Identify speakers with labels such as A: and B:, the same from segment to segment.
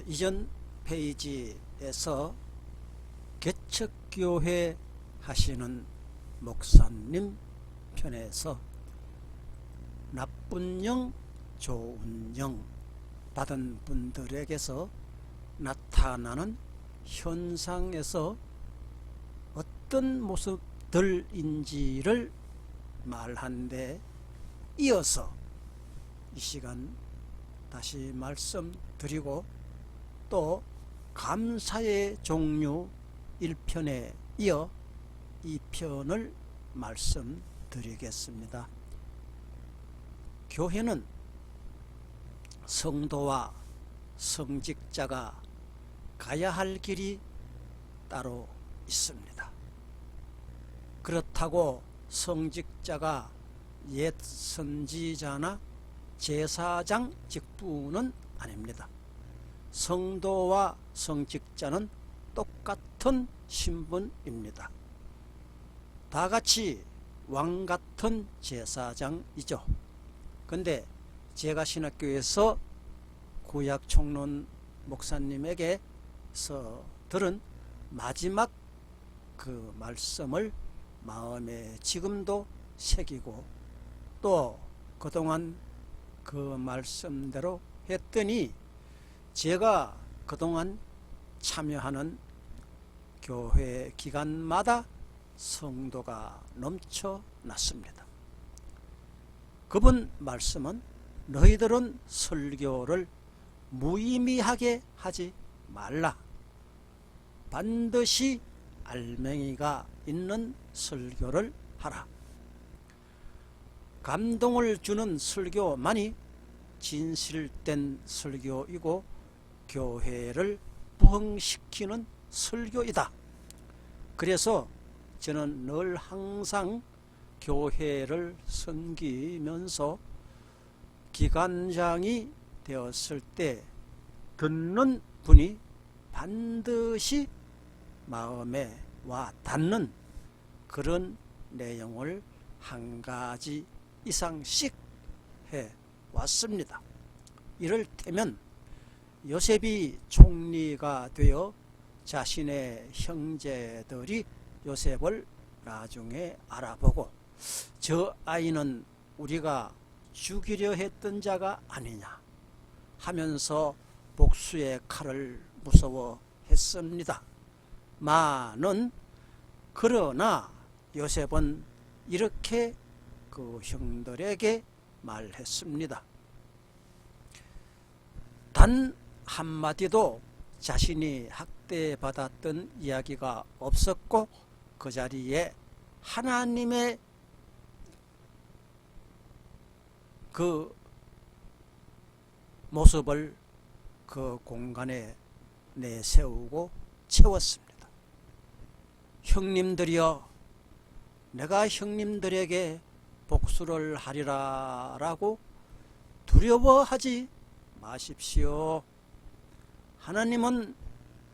A: 이전 페이지에서 개척교회 하시는 목사님 편에서 나쁜 영, 좋은 영 받은 분들에게서 나타나는 현상에서 어떤 모습들인지를 말한데 이어서 이 시간 다시 말씀드리고 또 감사의 종류 1편에 이어 2편을 말씀드리겠습니다. 교회는 성도와 성직자가 가야 할 길이 따로 있습니다. 그렇다고 성직자가 옛 선지자나 제사장 직분은 아닙니다. 성도와 성직자는 똑같은 신분입니다. 다같이 왕같은 제사장이죠. 근데 제가 신학교에서 구약총론 목사님에게서 들은 마지막 그 말씀을 마음에 지금도 새기고 또 그동안 그 말씀대로 했더니 제가 그동안 참여하는 교회 기간마다 성도가 넘쳐났습니다. 그분 말씀은 너희들은 설교를 무의미하게 하지 말라. 반드시 알맹이가 있는 설교를 하라. 감동을 주는 설교만이 진실된 설교이고 교회를 부흥시키는 설교이다. 그래서 저는 늘 항상 교회를 섬기면서 기관장이 되었을 때 듣는 분이 반드시 마음에 와 닿는 그런 내용을 한 가지 이상씩 해 왔습니다. 이를테면 요셉이 총리가 되어 자신의 형제들이 요셉을 나중에 알아보고 저 아이는 우리가 죽이려 했던 자가 아니냐 하면서 복수의 칼을 무서워했습니다. 많은 그러나 요셉은 이렇게 그 형들에게 말했습니다. 단 한마디도 자신이 학대받았던 이야기가 없었고 그 자리에 하나님의 그 모습을 그 공간에 내세우고 채웠습니다. 형님들이여, 내가 형님들에게 복수를 하리라 라고 두려워하지 마십시오. 하나님은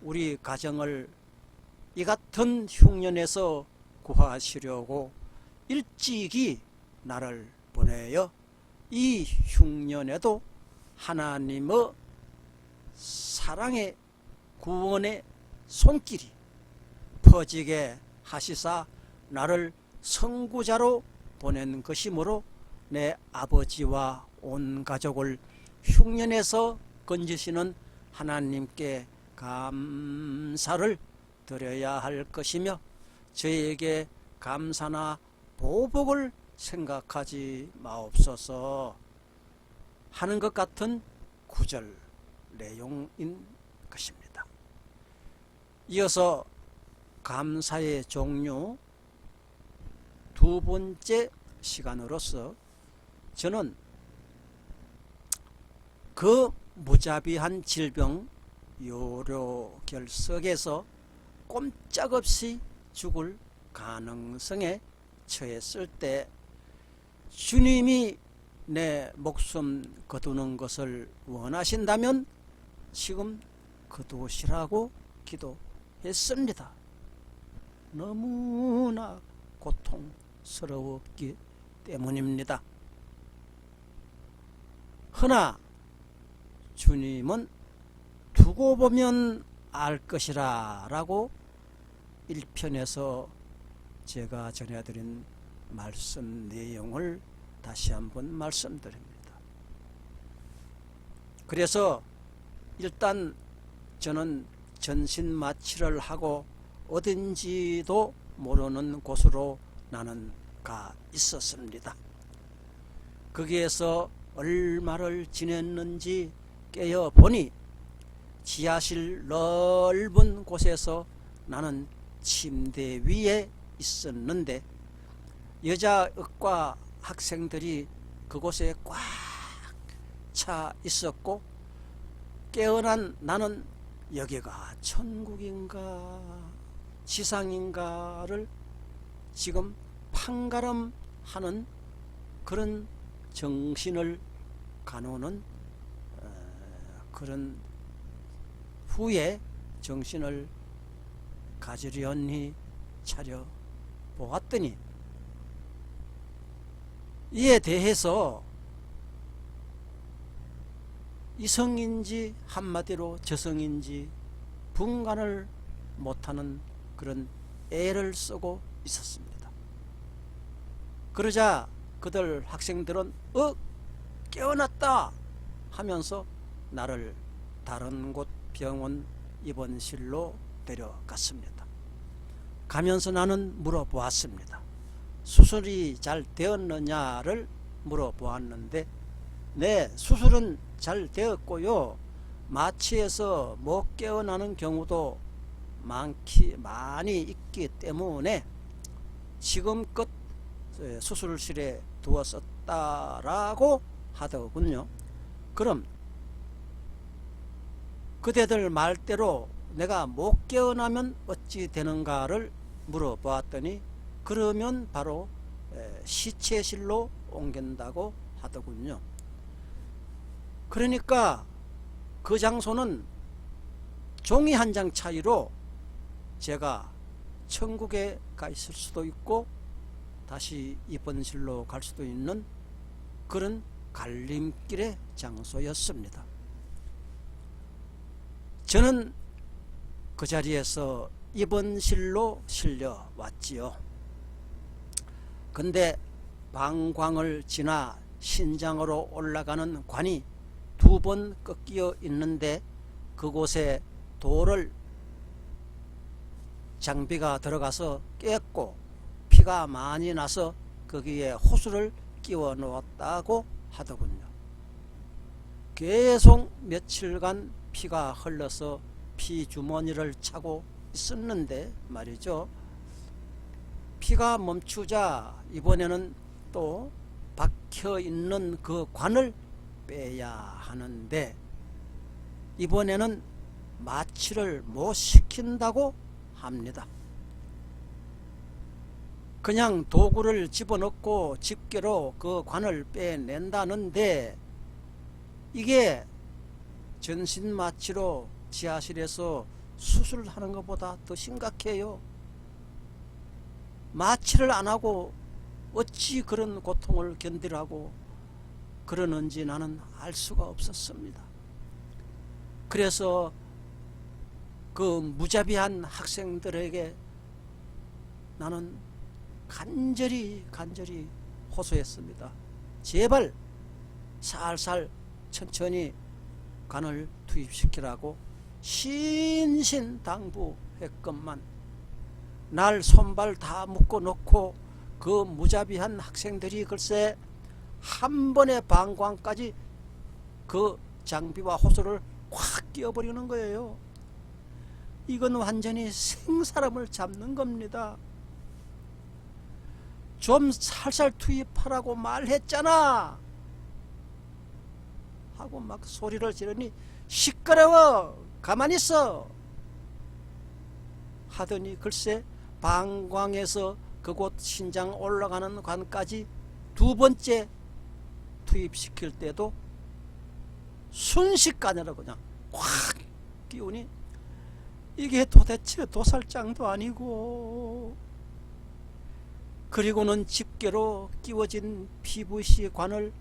A: 우리 가정을 이 같은 흉년에서 구하시려고 일찍이 나를 보내어 이 흉년에도 하나님의 사랑의 구원의 손길이 퍼지게 하시사 나를 선구자로 보낸 것이므로 내 아버지와 온 가족을 흉년에서 건지시는 하나님께 감사를 드려야 할 것이며 저에게 감사나 보복을 생각하지 마옵소서 하는 것 같은 구절 내용인 것입니다. 이어서 감사의 종류 두 번째 시간으로서 저는 그 무자비한 질병 요로결석에서 꼼짝없이 죽을 가능성에 처했을 때 주님이 내 목숨 거두는 것을 원하신다면 지금 거두시라고 기도했습니다. 너무나 고통스러웠기 때문입니다. 허나 주님은 두고 보면 알 것이라 라고 1편에서 제가 전해드린 말씀 내용을 다시 한번 말씀드립니다. 그래서 일단 저는 전신마취를 하고 어딘지도 모르는 곳으로 나는 가 있었습니다. 거기에서 얼마를 지냈는지 깨어보니 지하실 넓은 곳에서 나는 침대 위에 있었는데 여자 의과 학생들이 그곳에 꽉 차 있었고 깨어난 나는 여기가 천국인가 지상인가를 지금 판가름하는 그런 정신을 가누는 그런 후에 정신을 가지런히 차려 보았더니 이에 대해서 이성인지 한마디로 저성인지 분간을 못하는 그런 애를 쓰고 있었습니다. 그러자 그들 학생들은 깨어났다 하면서 나를 다른 곳 병원 입원실로 데려갔습니다. 가면서 나는 물어보았습니다. 수술이 잘 되었느냐를 물어보았는데 네, 수술은 잘 되었고요. 마취해서 못 깨어나는 경우도 많이 있기 때문에 지금껏 수술실에 두었었다라고 하더군요. 그럼 그대들 말대로 내가 못 깨어나면 어찌 되는가를 물어보았더니 그러면 바로 시체실로 옮긴다고 하더군요. 그러니까 그 장소는 종이 한 장 차이로 제가 천국에 가 있을 수도 있고 다시 입원실로 갈 수도 있는 그런 갈림길의 장소였습니다. 저는 그 자리에서 입원실로 실려왔지요. 근데 방광을 지나 신장으로 올라가는 관이 2번 꺾여 있는데 그곳에 돌을 장비가 들어가서 깼고 피가 많이 나서 거기에 호수를 끼워 놓았다고 하더군요. 계속 며칠간 피가 흘러서 피주머니를 차고 있었는데 말이죠. 피가 멈추자 이번에는 또 박혀있는 그 관을 빼야 하는데 이번에는 마취를 못 시킨다고 합니다. 그냥 도구를 집어넣고 집게로 그 관을 빼낸다는데 이게 전신마취로 지하실에서 수술하는 것보다 더 심각해요. 마취를 안 하고 어찌 그런 고통을 견디라고 그러는지 나는 알 수가 없었습니다. 그래서 그 무자비한 학생들에게 나는 간절히 호소했습니다. 제발 살살 천천히 관을 투입시키라고 신신당부했건만 날 손발 다 묶어 놓고 그 무자비한 학생들이 글쎄 한 번의 방광까지 그 장비와 호소를 확 끼워버리는 거예요. 이건 완전히 생사람을 잡는 겁니다. 좀 살살 투입하라고 말했잖아 하고 막 소리를 지르니 시끄러워 가만히 있어 하더니 글쎄 방광에서 그곳 신장 올라가는 관까지 2번째 투입시킬 때도 순식간으로 그냥 확 끼우니 이게 도대체 도살장도 아니고 그리고는 집게로 끼워진 PVC 관을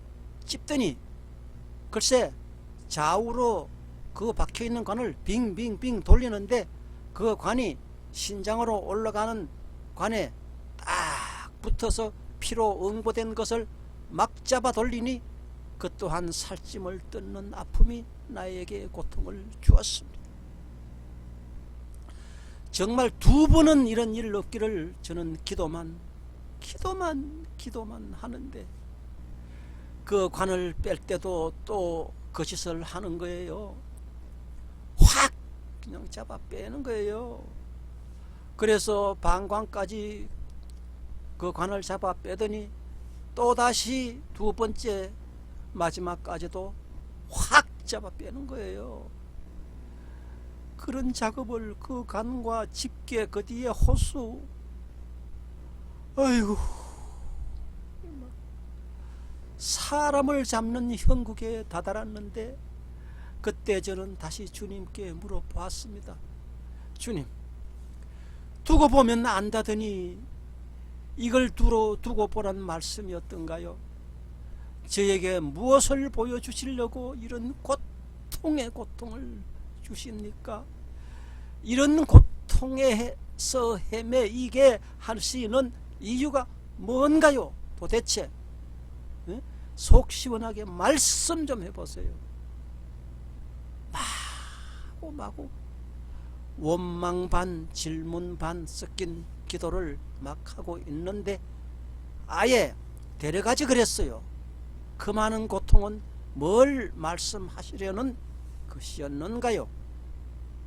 A: 찝더니 글쎄 좌우로 그 박혀있는 관을 빙빙빙 돌리는데 그 관이 신장으로 올라가는 관에 딱 붙어서 피로 응고된 것을 막 잡아 돌리니 그 또한 살찜을 뜯는 아픔이 나에게 고통을 주었습니다. 정말 두 번은 이런 일 없기를 저는 기도만 하는데 그 관을 뺄 때도 또 거짓을 하는 거예요. 확 그냥 잡아 빼는 거예요. 그래서 방광까지 그 관을 잡아 빼더니 또다시 두 번째 마지막까지도 확 잡아 빼는 거예요. 그런 작업을 그 관과 집게 그 뒤에 호수, 아이고, 사람을 잡는 형국에 다다랐는데 그때 저는 다시 주님께 물어보았습니다. 주님, 두고 보면 안다더니 이걸 두고 보란 말씀이었던가요? 저에게 무엇을 보여주시려고 이런 고통의 고통을 주십니까? 이런 고통에서 헤매이게 할 수 있는 이유가 뭔가요? 도대체 속 시원하게 말씀 좀 해보세요. 마구 원망 반 질문 반 섞인 기도를 막 하고 있는데 아예 데려가지 그랬어요. 그 많은 고통은 뭘 말씀하시려는 것이었는가요?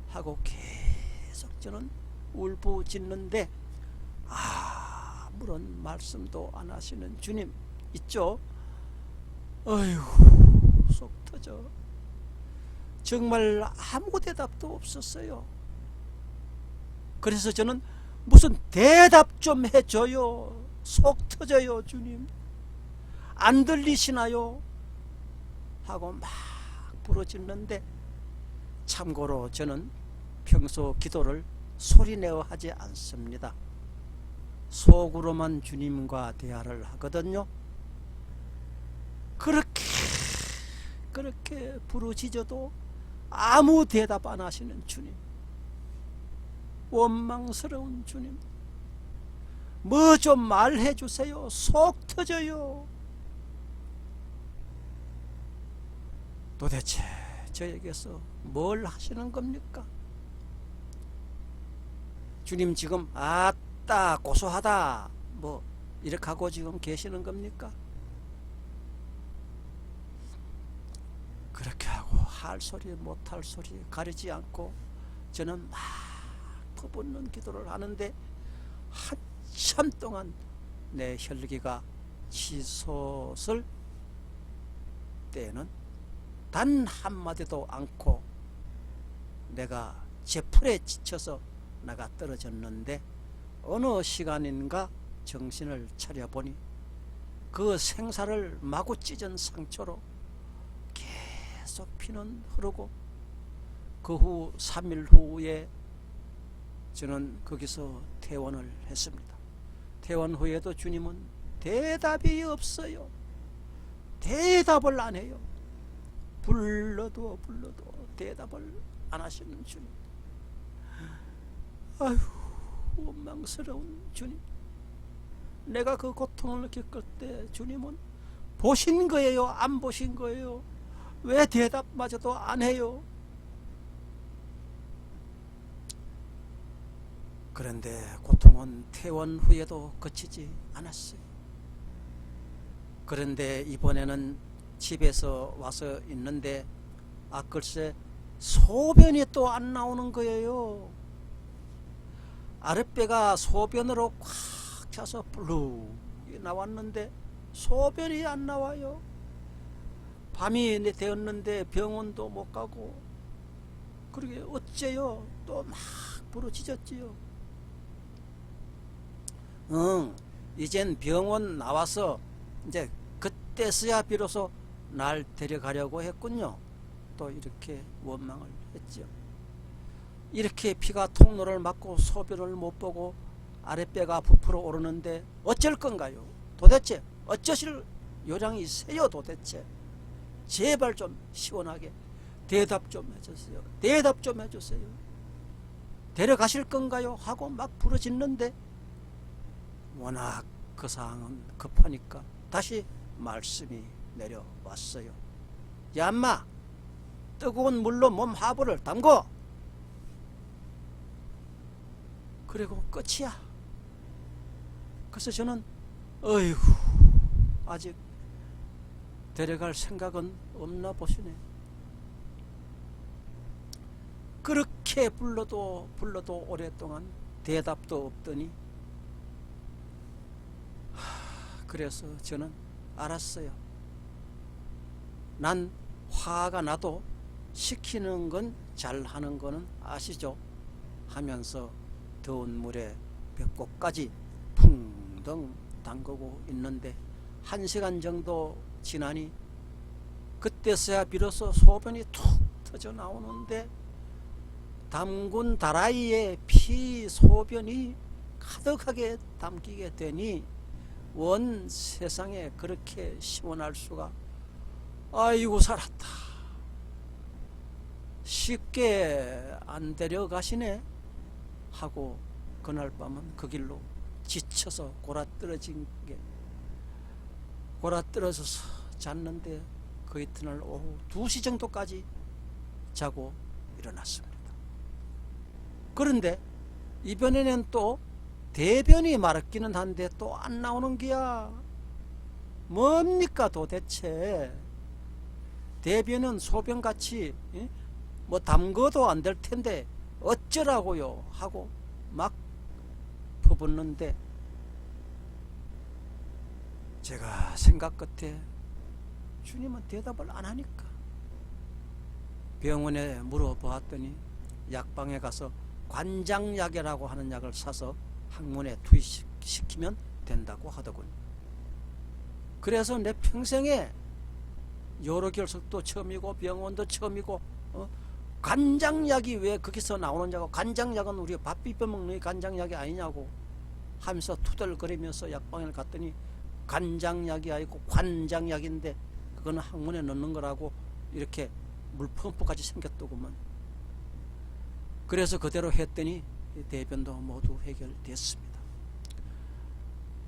A: 하고 계속 저는 울부짖는데 아무런 말씀도 안 하시는 주님 있죠? 어휴, 속 터져. 정말 아무 대답도 없었어요. 그래서 저는 무슨 대답 좀 해줘요. 속 터져요, 주님. 안 들리시나요? 하고 막 부르짖는데 참고로 저는 평소 기도를 소리내어 하지 않습니다. 속으로만 주님과 대화를 하거든요. 그렇게 부르짖어도 아무 대답 안 하시는 주님, 원망스러운 주님, 뭐 좀 말해 주세요. 속 터져요. 도대체 저에게서 뭘 하시는 겁니까? 주님 지금 아따 고소하다 뭐 이렇게 하고 지금 계시는 겁니까? 그렇게 하고 할 소리 못할 소리 가리지 않고 저는 막 퍼붓는 기도를 하는데 한참 동안 내 혈기가 치솟을 때에는 단 한마디도 않고 내가 제풀에 지쳐서 나가 떨어졌는데 어느 시간인가 정신을 차려보니 그 생사를 마구 찢은 상처로 계속 피는 흐르고 그 후 3일 후에 저는 거기서 퇴원을 했습니다. 퇴원 후에도 주님은 대답이 없어요. 대답을 안 해요. 불러도 대답을 안 하시는 주님. 아휴, 원망스러운 주님. 내가 그 고통을 겪을 때 주님은 보신 거예요? 안 보신 거예요? 왜 대답마저도 안 해요? 그런데 고통은 퇴원 후에도 그치지 않았어요. 그런데 이번에는 집에서 와서 있는데 글쎄 소변이 또 안 나오는 거예요. 아랫배가 소변으로 꽉 차서 블룩 나왔는데 소변이 안 나와요. 밤이 되었는데 병원도 못 가고 그러게 어째요? 또 막 부르짖었지요. 이젠 병원 나와서 이제 그때서야 비로소 날 데려가려고 했군요. 또 이렇게 원망을 했죠. 이렇게 피가 통로를 막고 소변을 못 보고 아랫배가 부풀어 오르는데 어쩔 건가요? 도대체 어쩌실 요량이세요? 도대체 제발 좀 시원하게 대답 좀 해주세요. 대답 좀 해주세요. 데려가실 건가요? 하고 막 부르짖는데 워낙 그 상황은 급하니까 다시 말씀이 내려왔어요. 야 인마, 뜨거운 물로 몸 하부를 담궈. 그리고 끝이야. 그래서 저는 어이구, 아직 데려갈 생각은 없나 보시네. 그렇게 불러도 오랫동안 대답도 없더니 그래서 저는 알았어요. 난 화가 나도 시키는 건 잘하는 거는 아시죠? 하면서 더운 물에 배꼽까지 붕덩 담그고 있는데 1시간 정도 지나니 그때서야 비로소 소변이 툭 터져 나오는데 담근 다라이에 피 소변이 가득하게 담기게 되니 원 세상에 그렇게 시원할 수가. 아이고 살았다. 쉽게 안 데려가시네 하고 그날 밤은 그 길로 지쳐서 골아떨어져서 잤는데 그 이튿날 오후 2시 정도까지 자고 일어났습니다. 그런데 이번에는 또 대변이 마렵기는 한데 또 안 나오는 기야. 뭡니까 도대체. 대변은 소변같이 뭐 담궈도 안 될 텐데 어쩌라고요 하고 막 퍼붓는데 제가 생각 끝에 주님은 대답을 안 하니까 병원에 물어보았더니 약방에 가서 관장약이라고 하는 약을 사서 항문에 투입시키면 된다고 하더군요. 그래서 내 평생에 여러 결석도 처음이고 병원도 처음이고 간장약이 왜 거기서 나오느냐고, 간장약은 우리가 밥 비벼 먹는 간장약이 아니냐고 하면서 투덜거리면서 약방에 갔더니 간장약이 아니고 관장약인데 그거는 항문에 넣는 거라고 이렇게 물펌프까지 생겼더구먼. 그래서 그대로 했더니 대변도 모두 해결됐습니다.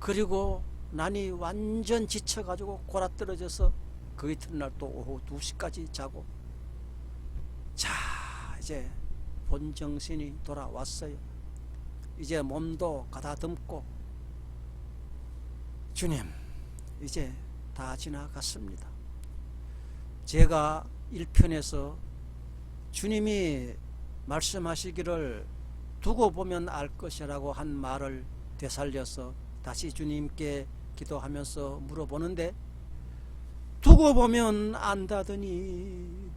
A: 그리고 난이 완전 지쳐가지고 골아떨어져서 그 이튿날 또 오후 2시까지 자고, 자 이제 본정신이 돌아왔어요. 이제 몸도 가다듬고 주님 이제 다 지나갔습니다. 제가 1편에서 주님이 말씀하시기를 두고 보면 알 것이라고 한 말을 되살려서 다시 주님께 기도하면서 물어보는데 두고 보면 안다더니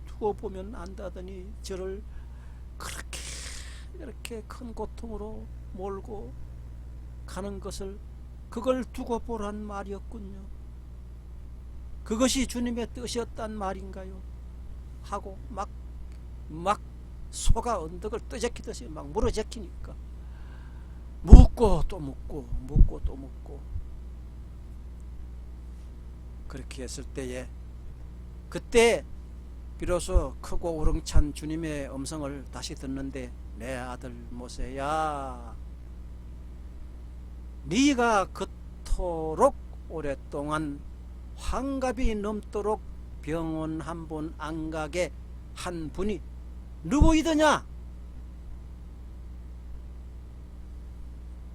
A: 저를 그렇게 이렇게 큰 고통으로 몰고 가는 것을 그걸 두고 보란 말이었군요. 그것이 주님의 뜻이었단 말인가요? 하고 막 소가 언덕을 떠제키듯이 막 물어제키니까 묻고 또 묻고 그렇게 했을 때에 그때 비로소 크고 우렁찬 주님의 음성을 다시 듣는데, 내 아들 모세야, 네가 그토록 오랫동안 환갑이 넘도록 병원 한 번 안 가게 한 분이 누구이더냐?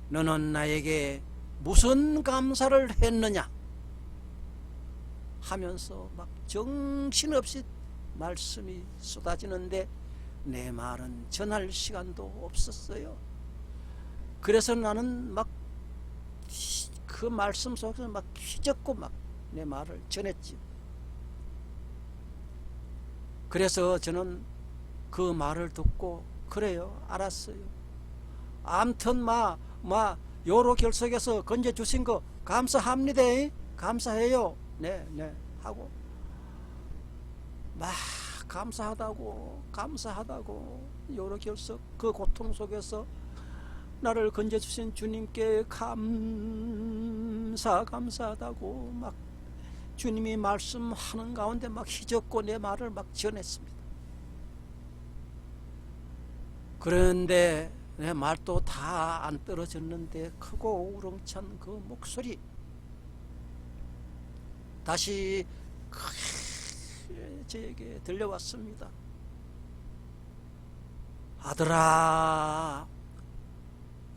A: 너는 나에게 무슨 감사를 했느냐? 하면서 막 정신없이 말씀이 쏟아지는데 내 말은 전할 시간도 없었어요. 그래서 나는 막 그 말씀 속에서 막 휘젓고 막 내 말을 전했지. 그래서 저는 그 말을 듣고 그래요, 알았어요. 암튼 요로 결석에서 건져주신 거 감사합니다. 감사해요. 네 하고 막 감사하다고 요로 결석 그 고통 속에서 나를 건져주신 주님께 감사하다고 막 주님이 말씀하는 가운데 막 휘젓고 내 말을 막 전했습니다. 그런데 내 말도 다 안 떨어졌는데 크고 우렁찬 그 목소리 다시 크게 저에게 들려왔습니다. 아들아,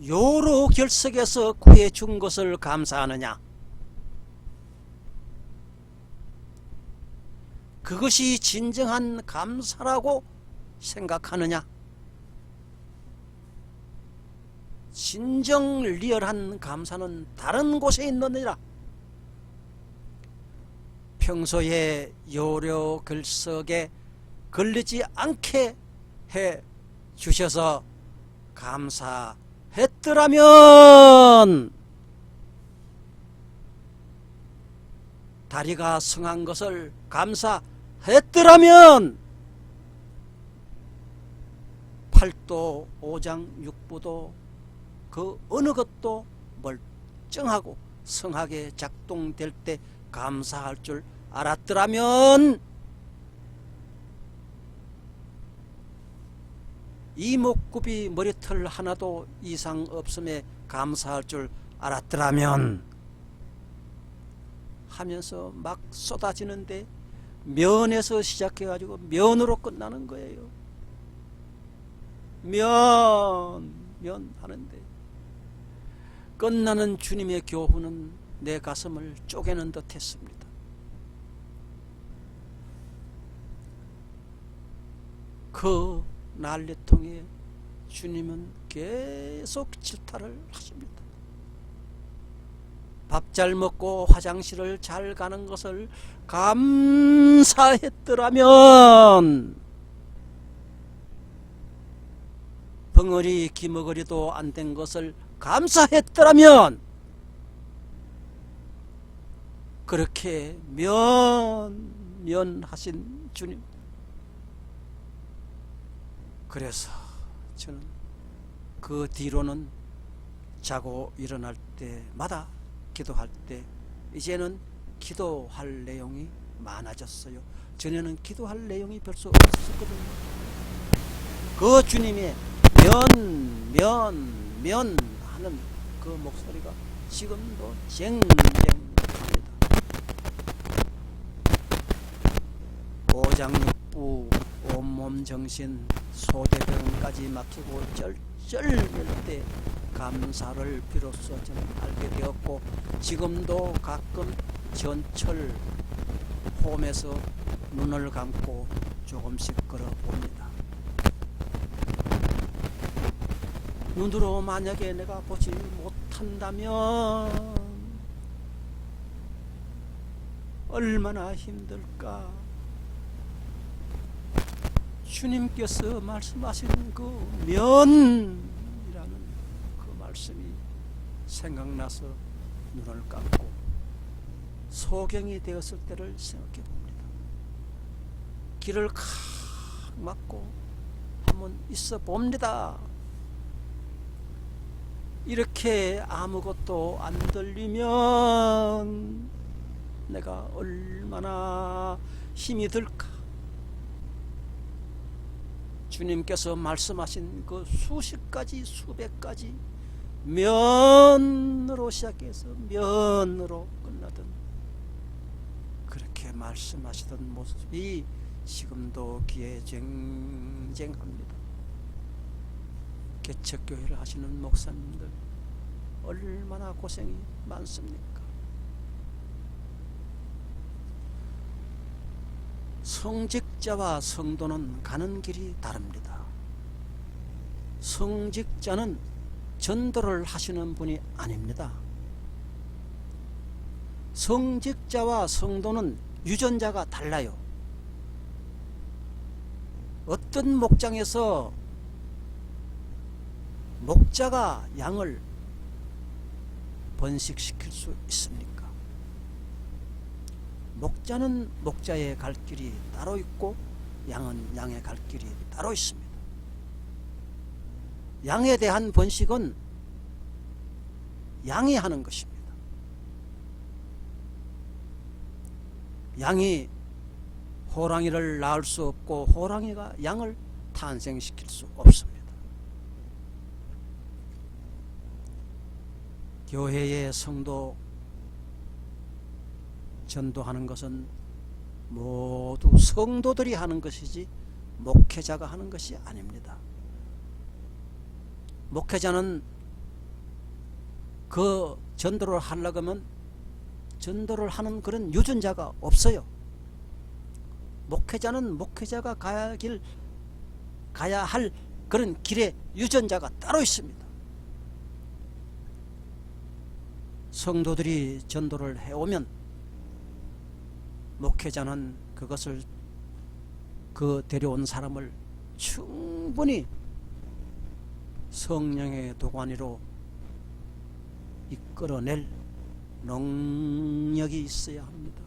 A: 요로 결석에서 구해준 것을 감사하느냐? 그것이 진정한 감사라고 생각하느냐? 진정 리얼한 감사는 다른 곳에 있느니라. 평소에 요로 결석에 걸리지 않게 해 주셔서 감사했더라면 다리가 성한 것을 감사했더라면 팔도 오장 육부도 그 어느 것도 멀쩡하고 성하게 작동될 때 감사할 줄 알았더라면 이목구비 머리털 하나도 이상 없음에 감사할 줄 알았더라면 하면서 막 쏟아지는데 면에서 시작해 가지고 면으로 끝나는 거예요. 면 하는데 끝나는 주님의 교훈은 내 가슴을 쪼개는 듯 했습니다. 그 난리통에 주님은 계속 질타를 하십니다. 밥 잘 먹고 화장실을 잘 가는 것을 감사했더라면 벙어리 기머거리도 안 된 것을 감사했더라면 그렇게 면하신 주님, 그래서 저는 그 뒤로는 자고 일어날 때마다 기도할 때 이제는 기도할 내용이 많아졌어요. 전에는 기도할 내용이 별로 없었거든요. 그 주님의 면 하는 그 목소리가 지금도 쟁쟁합니다. 오장육부 온몸 정신 소대병까지 막히고 쩔쩔맬 때 감사를 비로소 저는 알게 되었고 지금도 가끔 전철 홈에서 눈을 감고 조금씩 걸어봅니다. 눈으로 만약에 내가 보지 못한다면 얼마나 힘들까. 주님께서 말씀하신 그 면이라는 그 말씀이 생각나서 눈을 감고 소경이 되었을 때를 생각해 봅니다. 길을 칵 막고 한번 있어 봅니다. 이렇게 아무것도 안 들리면 내가 얼마나 힘이 들까. 주님께서 말씀하신 그 수십 가지 수백 가지 면으로 시작해서 면으로 끝나던 그렇게 말씀하시던 모습이 지금도 귀에 쟁쟁합니다. 개척교회를 하시는 목사님들 얼마나 고생이 많습니까? 성직자와 성도는 가는 길이 다릅니다. 성직자는 전도를 하시는 분이 아닙니다. 성직자와 성도는 유전자가 달라요. 어떤 목장에서 목자가 양을 번식시킬 수 있습니까? 목자는 목자의 갈 길이 따로 있고 양은 양의 갈 길이 따로 있습니다. 양에 대한 번식은 양이 하는 것입니다. 양이 호랑이를 낳을 수 없고 호랑이가 양을 탄생시킬 수 없습니다. 교회의 성도 전도하는 것은 모두 성도들이 하는 것이지 목회자가 하는 것이 아닙니다. 목회자는 그 전도를 하려고 하면 전도를 하는 그런 유전자가 없어요. 목회자는 목회자가 가야 할 그런 길의 유전자가 따로 있습니다. 성도들이 전도를 해오면 목회자는 그것을 그 데려온 사람을 충분히 성령의 도가니로 이끌어낼 능력이 있어야 합니다.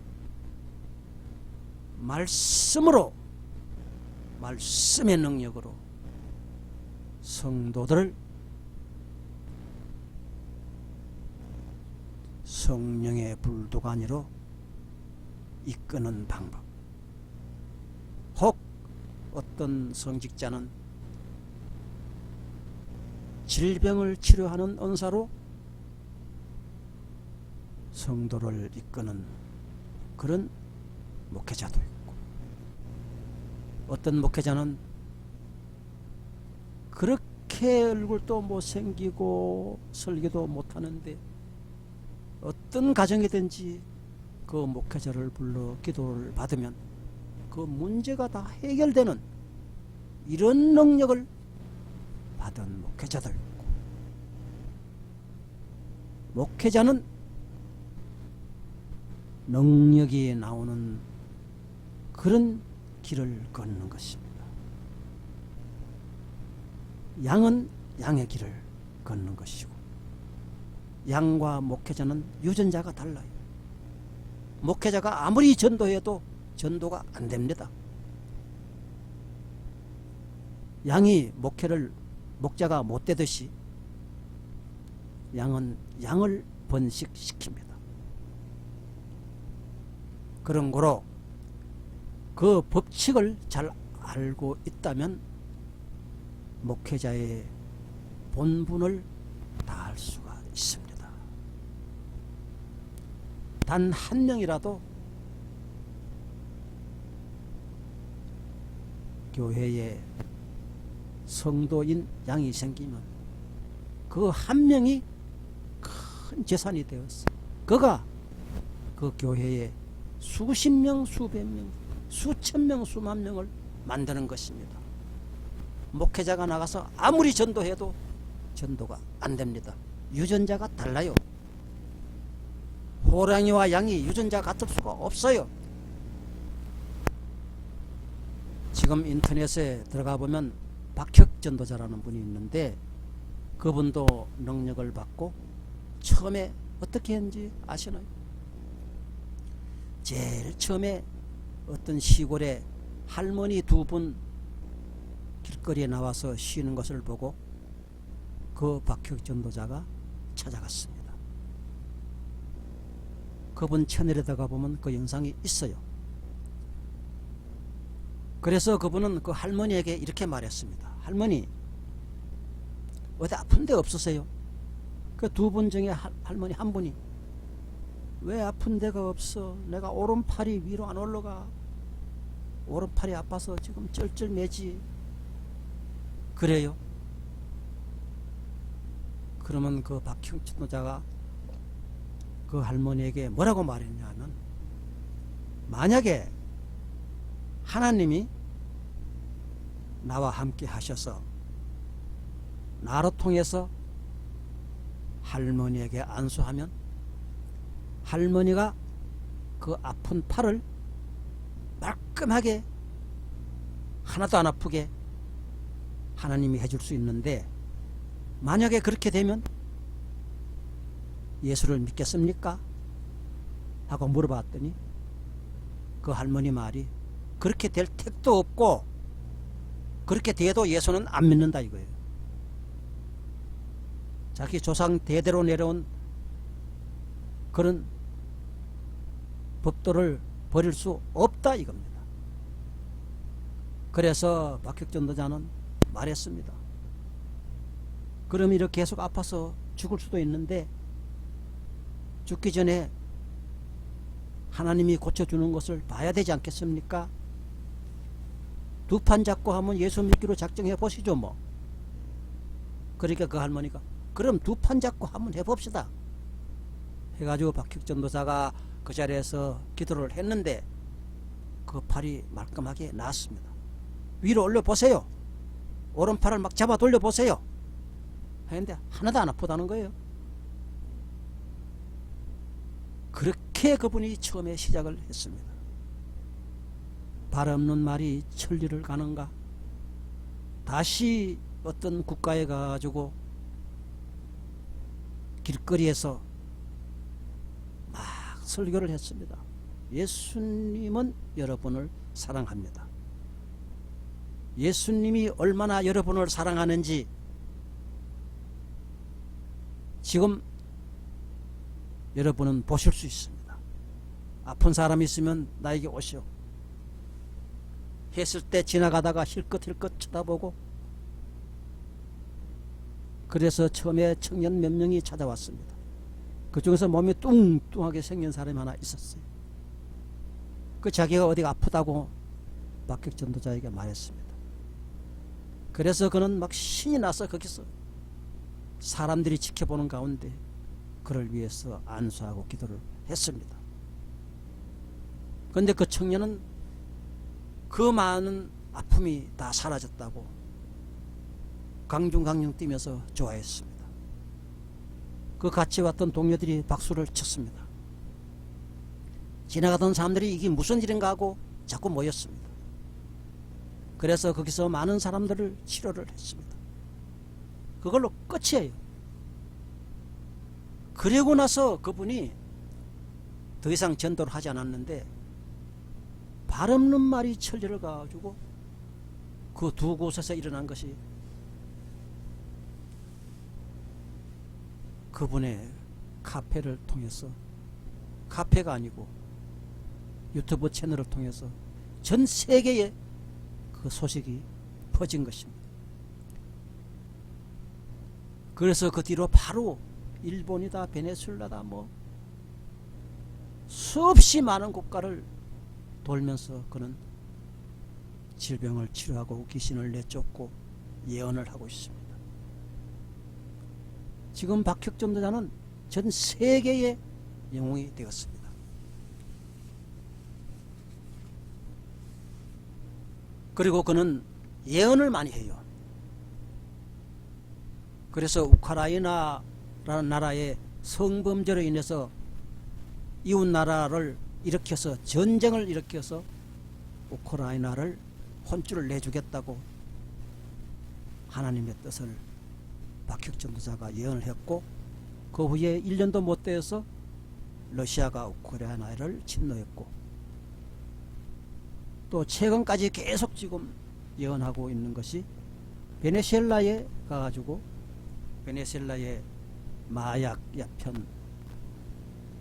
A: 말씀으로, 말씀의 능력으로 성도들을 성령의 불도가니로 이끄는 방법. 혹 어떤 성직자는 질병을 치료하는 은사로 성도를 이끄는 그런 목회자도 있고, 어떤 목회자는 그렇게 얼굴도 못생기고 설교도 못하는데 어떤 가정이든지 그 목회자를 불러 기도를 받으면 그 문제가 다 해결되는 이런 능력을 받은 목회자들 있고, 목회자는 능력이 나오는 그런 길을 걷는 것입니다. 양은 양의 길을 걷는 것이고, 양과 목회자는 유전자가 달라요. 목회자가 아무리 전도해도 전도가 안 됩니다. 양이 목자가 못 되듯이 양은 양을 번식시킵니다. 그런 거로 그 법칙을 잘 알고 있다면 목회자의 본분을 다할 수가 있습니다. 단 한 명이라도 교회에 성도인 양이 생기면 그 한 명이 큰 재산이 되었어. 그가 그 교회에 수십 명, 수백 명, 수천 명, 수만 명을 만드는 것입니다. 목회자가 나가서 아무리 전도해도 전도가 안 됩니다. 유전자가 달라요. 호랑이와 양이 유전자가 같을 수가 없어요. 지금 인터넷에 들어가 보면 박혁 전도자라는 분이 있는데, 그분도 능력을 받고 처음에 어떻게 했는지 아시나요? 제일 처음에 어떤 시골에 할머니 두 분 길거리에 나와서 쉬는 것을 보고 그 박혁 전도자가 찾아갔습니다. 그분 채널에다가 보면 그 영상이 있어요. 그래서 그분은 그 할머니에게 이렇게 말했습니다. 할머니, 어디 아픈 데 없으세요? 그 두 분 중에 할머니 한 분이, 왜 아픈 데가 없어? 내가 오른팔이 위로 안 올라가. 오른팔이 아파서 지금 쩔쩔매지. 그래요? 그러면 그 박형 전도자가 그 할머니에게 뭐라고 말했냐면, 만약에 하나님이 나와 함께 하셔서 나로 통해서 할머니에게 안수하면 할머니가 그 아픈 팔을 말끔하게 하나도 안 아프게 하나님이 해줄 수 있는데, 만약에 그렇게 되면 예수를 믿겠습니까? 하고 물어봤더니 그 할머니 말이, 그렇게 될 택도 없고 그렇게 돼도 예수는 안 믿는다 이거예요. 자기 조상 대대로 내려온 그런 법도를 버릴 수 없다 이겁니다. 그래서 박혁 전도자는 말했습니다. 그럼 이렇게 계속 아파서 죽을 수도 있는데 죽기 전에 하나님이 고쳐주는 것을 봐야 되지 않겠습니까? 두 판 잡고 하면 예수 믿기로 작정해 보시죠 뭐. 그러니까 그 할머니가 그럼 두 판 잡고 한번 해봅시다 해가지고 박혁전도사가 그 자리에서 기도를 했는데 그 팔이 말끔하게 나았습니다. 위로 올려보세요. 오른팔을 막 잡아 돌려보세요. 했는데 하나도 안 아프다는 거예요. 그렇게 그분이 처음에 시작을 했습니다. 발 없는 말이 천리를 가는가? 다시 어떤 국가에 가가지고 길거리에서 막 설교를 했습니다. 예수님은 여러분을 사랑합니다. 예수님이 얼마나 여러분을 사랑하는지 지금 여러분은 보실 수 있습니다. 아픈 사람이 있으면 나에게 오시오 했을 때 지나가다가 힐끗힐끗 쳐다보고 그래서 처음에 청년 몇 명이 찾아왔습니다. 그 중에서 몸이 뚱뚱하게 생긴 사람이 하나 있었어요. 그 자기가 어디가 아프다고 박혁전도자에게 말했습니다. 그래서 그는 막 신이 나서 거기서 사람들이 지켜보는 가운데 그를 위해서 안수하고 기도를 했습니다. 그런데 그 청년은 그 많은 아픔이 다 사라졌다고 강중강중 뛰면서 좋아했습니다. 그 같이 왔던 동료들이 박수를 쳤습니다. 지나가던 사람들이 이게 무슨 일인가 하고 자꾸 모였습니다. 그래서 거기서 많은 사람들을 치료를 했습니다. 그걸로 끝이에요. 그리고 나서 그분이 더 이상 전도를 하지 않았는데 발 없는 말이 천리를 가지고 그 두 곳에서 일어난 것이 그분의 카페를 통해서, 카페가 아니고 유튜브 채널을 통해서 전 세계에 그 소식이 퍼진 것입니다. 그래서 그 뒤로 바로 일본이다 베네수엘라다 뭐 수없이 많은 국가를 돌면서 그는 질병을 치료하고 귀신을 내쫓고 예언을 하고 있습니다. 지금 박혁전도자는 전 세계의 영웅이 되었습니다. 그리고 그는 예언을 많이 해요. 그래서 우크라이나라는 나라의 성범죄로 인해서 이웃 나라를 일으켜서 전쟁을 일으켜서 우크라이나를 혼쭐을 내주겠다고 하나님의 뜻을 박혁전도자가 예언을 했고 그 후에 1년도 못 되어서 러시아가 우크라이나를 침노했고 또 최근까지 계속 지금 예언하고 있는 것이 베네수엘라에 가가지고 베네수엘라의 마약 야편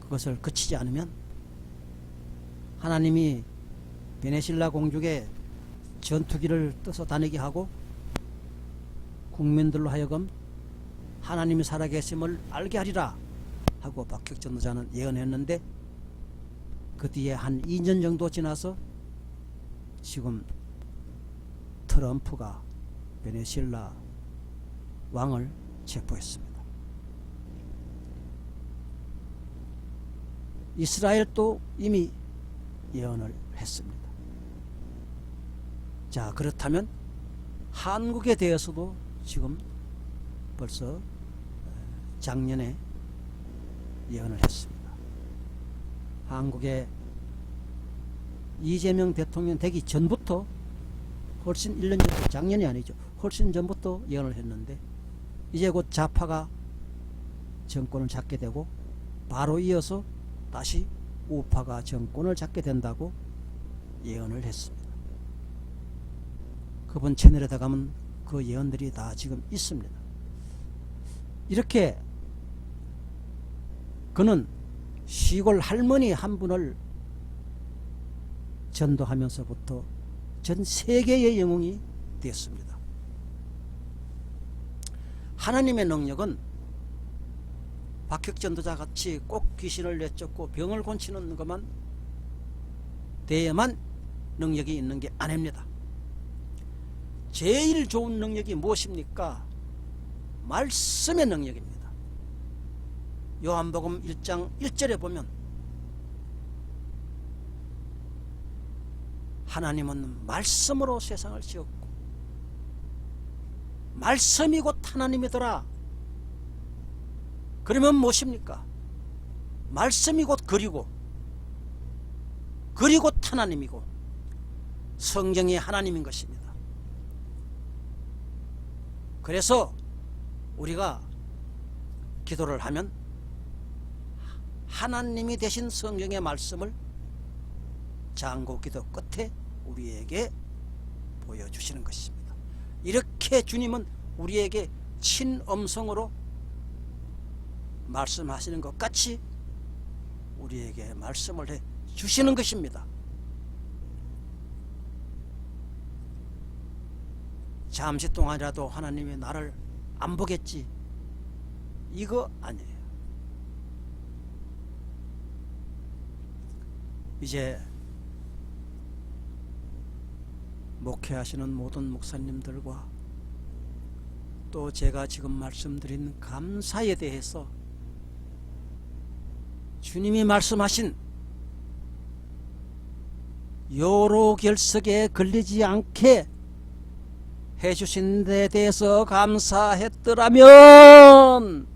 A: 그것을 그치지 않으면 하나님이 베네수엘라 공주의 전투기를 떠서 다니게 하고 국민들로 하여금 하나님이 살아계심을 알게 하리라 하고 박혁전도자는 예언했는데 그 뒤에 한 2년 정도 지나서 지금 트럼프가 베네수엘라 왕을 체포했습니다. 이스라엘도 이미 예언을 했습니다. 자, 그렇다면 한국에 대해서도 지금 벌써 작년에 예언을 했습니다. 한국의 이재명 대통령 되기 전부터 훨씬 1년 전, 작년이 아니죠. 훨씬 전부터 예언을 했는데 이제 곧 좌파가 정권을 잡게 되고 바로 이어서 다시 우파가 정권을 잡게 된다고 예언을 했습니다. 그분 채널에 들어가면 그 예언들이 다 지금 있습니다. 이렇게 그는 시골 할머니 한 분을 전도하면서부터 전 세계의 영웅이 되었습니다. 하나님의 능력은 박혁전도자 같이 꼭 귀신을 내쫓고 병을 고치는 것만 돼야만 능력이 있는 게 아닙니다. 제일 좋은 능력이 무엇입니까? 말씀의 능력입니다. 요한복음 1장 1절에 보면 하나님은 말씀으로 세상을 지었고 말씀이 곧 하나님이더라. 그러면 무엇입니까? 말씀이 곧 글이고 글이 곧 하나님이고 성경이 하나님인 것입니다. 그래서 우리가 기도를 하면 하나님이 되신 성경의 말씀을 장구기도 끝에 우리에게 보여주시는 것입니다. 이렇게 주님은 우리에게 친음성으로 말씀하시는 것 같이 우리에게 말씀을 해 주시는 것입니다. 잠시 동안이라도 하나님이 나를 안 보겠지, 이거 아니에요. 이제 목회하시는 모든 목사님들과 또 제가 지금 말씀드린 감사에 대해서 주님이 말씀하신 요로결석에 걸리지 않게 해주신 데 대해서 감사했더라면